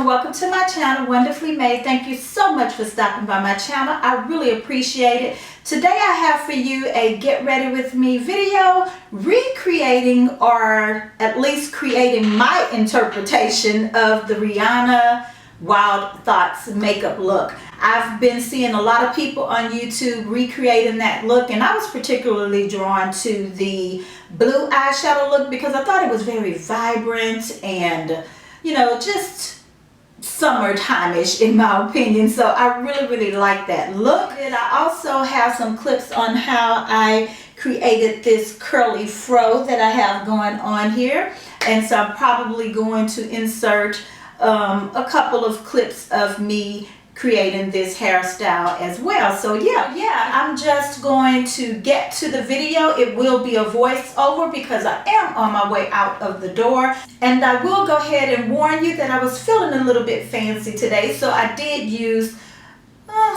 and welcome to my channel, Wonderfully Made. Thank you so much for stopping by my channel. I really appreciate it. Today I have for you a get ready with me video recreating, or at least creating my interpretation of the Rihanna Wild Thoughts makeup look. I've been seeing a lot of people on YouTube recreating that look, and I was particularly drawn to the blue eyeshadow look because I thought it was very vibrant and, you know, just summertime-ish in my opinion. So I really like that look. And I also have some clips on how I created this curly fro that I have going on here, and so I'm probably going to insert a couple of clips of me creating this hairstyle as well. So yeah, I'm just going to get to the video. It will be a voiceover because I am on my way out of the door, and I will go ahead and warn you that I was feeling a little bit fancy today, so I did use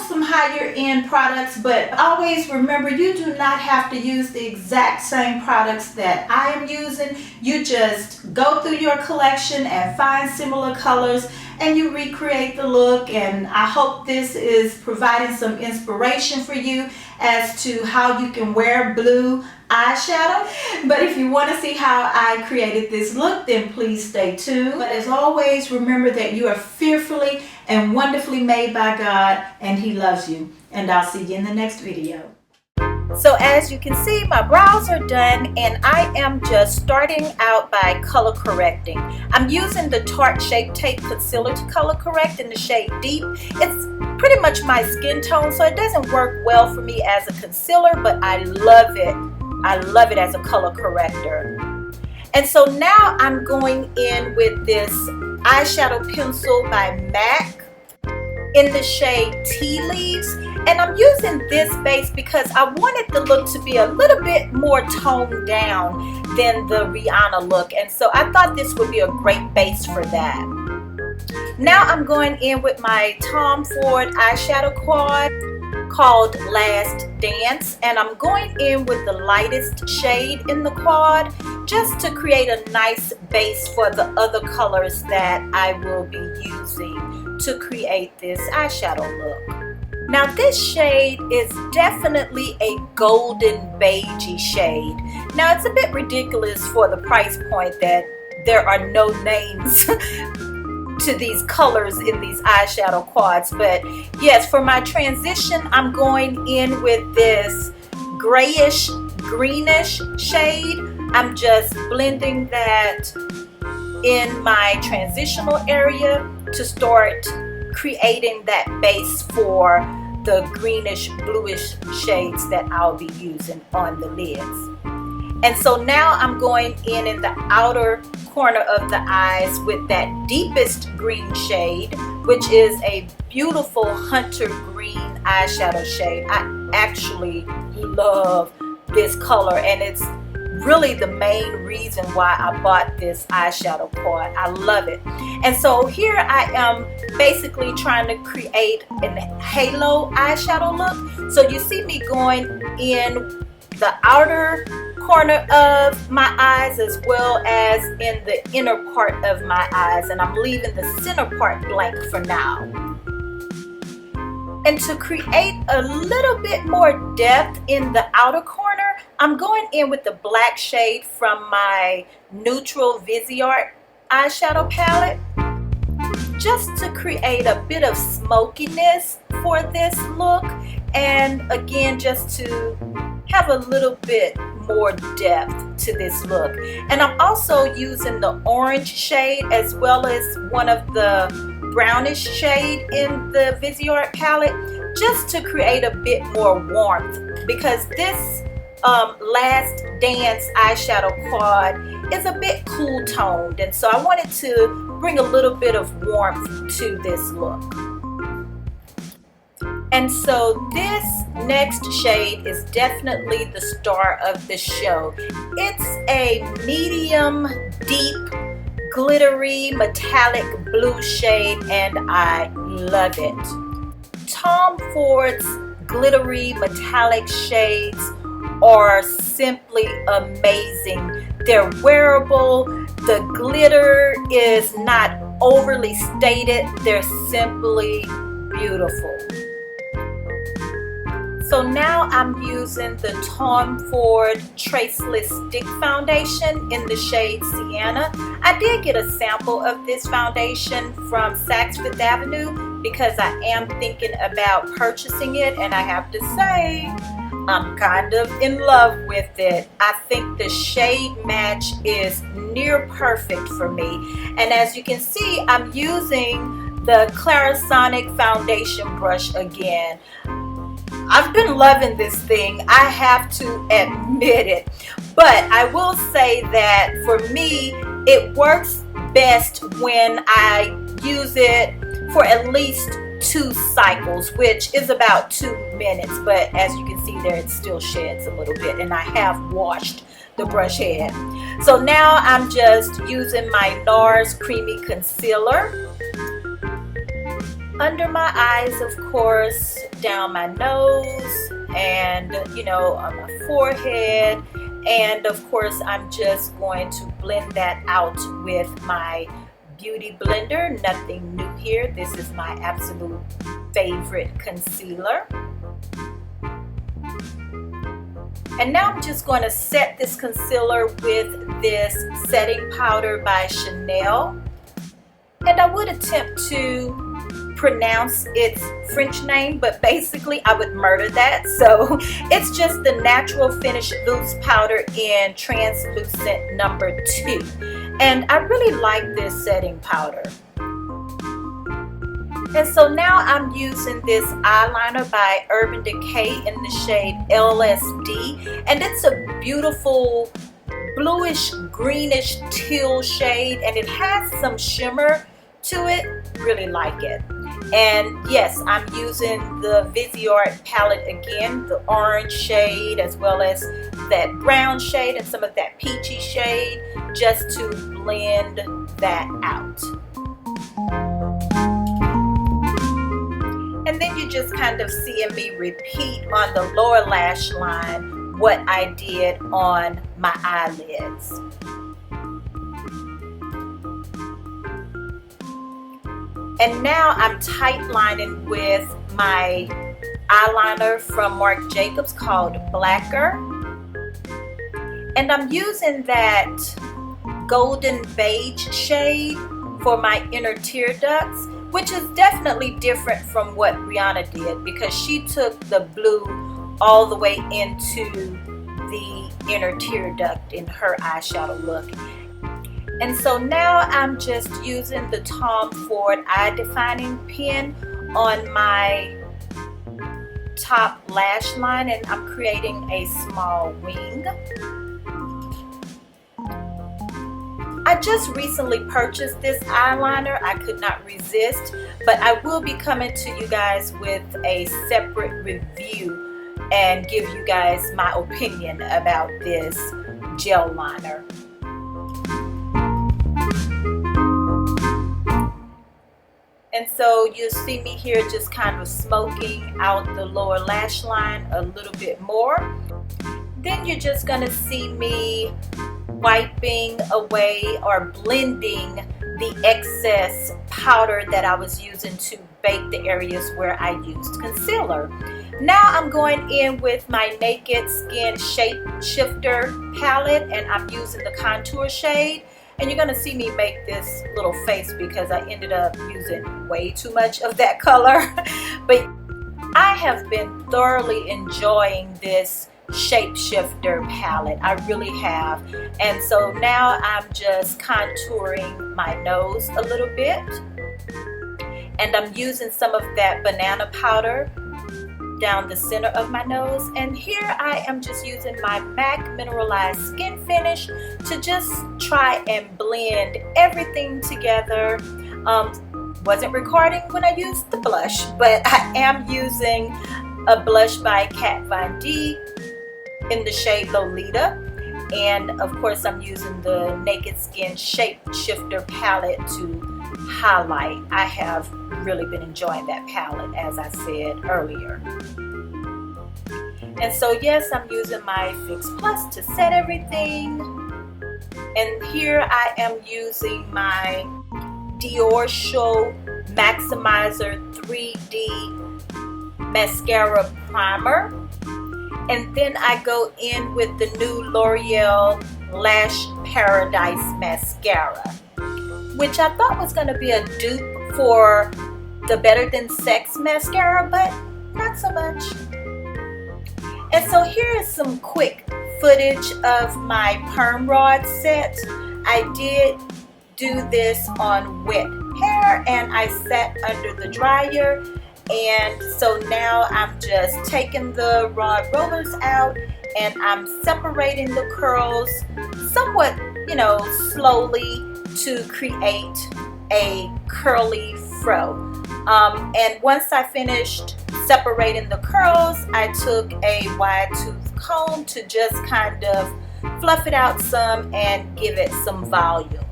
some higher end products. But always remember, you do not have to use the exact same products that I am using. You just go through your collection and find similar colors and you recreate the look. And I hope this is providing some inspiration for you as to how you can wear blue eyeshadow. But if you want to see how I created this look, then please stay tuned. But as always, remember that you are fearfully and wonderfully made by God, and He loves you. And I'll see you in the next video. So as you can see, my brows are done, and I am just starting out by color correcting. I'm using the Tarte Shape Tape Concealer to color correct in the shade Deep. It's pretty much my skin tone, so it doesn't work well for me as a concealer, but I love it. I love it as a color corrector. And so now I'm going in with this eyeshadow pencil by MAC in the shade Tea Leaves. And I'm using this base because I wanted the look to be a little bit more toned down than the Rihanna look. And so I thought this would be a great base for that. Now I'm going in with my Tom Ford eyeshadow quad called Last Dance, and I'm going in with the lightest shade in the quad just to create a nice base for the other colors that I will be using to create this eyeshadow look. Now this shade is definitely a golden beigey shade. Now it's a bit ridiculous for the price point that there are no names to these colors in these eyeshadow quads, but yes, for my transition I'm going in with this grayish greenish shade. I'm just blending that in my transitional area to start creating that base for the greenish bluish shades that I'll be using on the lids. And so now I'm going in the outer corner of the eyes with that deepest green shade, which is a beautiful hunter green eyeshadow shade. I actually love this color, and it's really the main reason why I bought this eyeshadow quad. I love it. And so here I am basically trying to create a halo eyeshadow look. So you see me going in the outer corner of my eyes as well as in the inner part of my eyes, and I'm leaving the center part blank for now. And to create a little bit more depth in the outer corner, I'm going in with the black shade from my neutral Viseart eyeshadow palette just to create a bit of smokiness for this look, and again just to have a little bit more depth to this look. And I'm also using the orange shade as well as one of the brownish shade in the Viseart palette just to create a bit more warmth, because this Last Dance eyeshadow quad is a bit cool toned, and so I wanted to bring a little bit of warmth to this look. And so this next shade is definitely the star of the show. It's a medium deep glittery metallic blue shade, and I love it. Tom Ford's glittery metallic shades are simply amazing. They're wearable. The glitter is not overly stated. They're simply beautiful. So now I'm using the Tom Ford Traceless Stick Foundation in the shade Sienna. I did get a sample of this foundation from Saks Fifth Avenue because I am thinking about purchasing it, and I have to say, I'm kind of in love with it. I think the shade match is near perfect for me. And as you can see, I'm using the Clarisonic foundation brush again. I've been loving this thing, I have to admit it. But I will say that for me, it works best when I use it for at least 2 cycles, which is about 2 minutes. But as you can see there, it still sheds a little bit, and I have washed the brush head. So now I'm just using my NARS Creamy Concealer under my eyes, of course, down my nose, and on my forehead. And of course, I'm just going to blend that out with my beauty blender. Nothing new here. This is my absolute favorite concealer. And now I'm just going to set this concealer with this setting powder by Chanel. And I would attempt to pronounce its French name, but basically I would murder that. So it's just the Natural Finish Loose Powder in Translucent number 2. And I really like this setting powder. And so now I'm using this eyeliner by Urban Decay in the shade LSD. And it's a beautiful bluish greenish teal shade, and it has some shimmer to it. Really like it. And yes, I'm using the Viseart palette again, the orange shade as well as that brown shade and some of that peachy shade, just to blend that out. And then you just kind of seeing me repeat on the lower lash line what I did on my eyelids. And now I'm tight lining with my eyeliner from Marc Jacobs called Blacker. And I'm using that golden beige shade for my inner tear ducts, which is definitely different from what Rihanna did, because she took the blue all the way into the inner tear duct in her eyeshadow look. And so now I'm just using the Tom Ford Eye Defining Pen on my top lash line, and I'm creating a small wing. I just recently purchased this eyeliner. I could not resist, but I will be coming to you guys with a separate review and give you guys my opinion about this gel liner. And so you'll see me here just kind of smoking out the lower lash line a little bit more. Then you're just going to see me wiping away or blending the excess powder that I was using to bake the areas where I used concealer. Now I'm going in with my Naked Skin Shape Shifter palette, and I'm using the contour shade. And you're going to see me make this little face because I ended up using way too much of that color. But I have been thoroughly enjoying this Shapeshifter palette. I really have. And so now I'm just contouring my nose a little bit. And I'm using some of that banana powder down the center of my nose. And here I am just using my MAC Mineralized Skin Finish to just try and blend everything together. Wasn't recording when I used the blush, but I am using a blush by Kat Von D in the shade Lolita. And of course I'm using the Naked Skin Shape Shifter palette to highlight. I have really been enjoying that palette, as I said earlier. And so yes, I'm using my Fix Plus to set everything. And here I am using my Dior Show Maximizer 3D Mascara Primer. And then I go in with the new L'Oreal Lash Paradise Mascara, which I thought was going to be a dupe for the Better Than Sex Mascara, but not so much. And so here is some quick footage of my perm rod set. I did do this on wet hair and I sat under the dryer. And so now I'm just taking the rod rollers out and I'm separating the curls somewhat, slowly to create a curly fro. And once I finished separating the curls, I took a wide tooth comb to just kind of fluff it out some and give it some volume.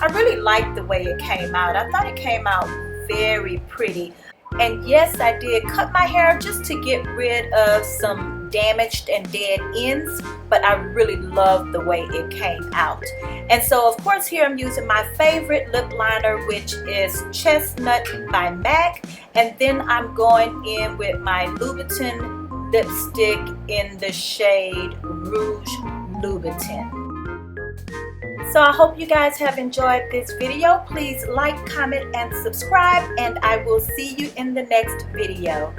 I really liked the way it came out. I thought it came out very pretty. And yes, I did cut my hair just to get rid of some damaged and dead ends, but I really loved the way it came out. And so of course here I'm using my favorite lip liner, which is Chestnut by MAC, and then I'm going in with my Louboutin lipstick in the shade Rouge Louboutin. So I hope you guys have enjoyed this video. Please like, comment, and subscribe, and I will see you in the next video.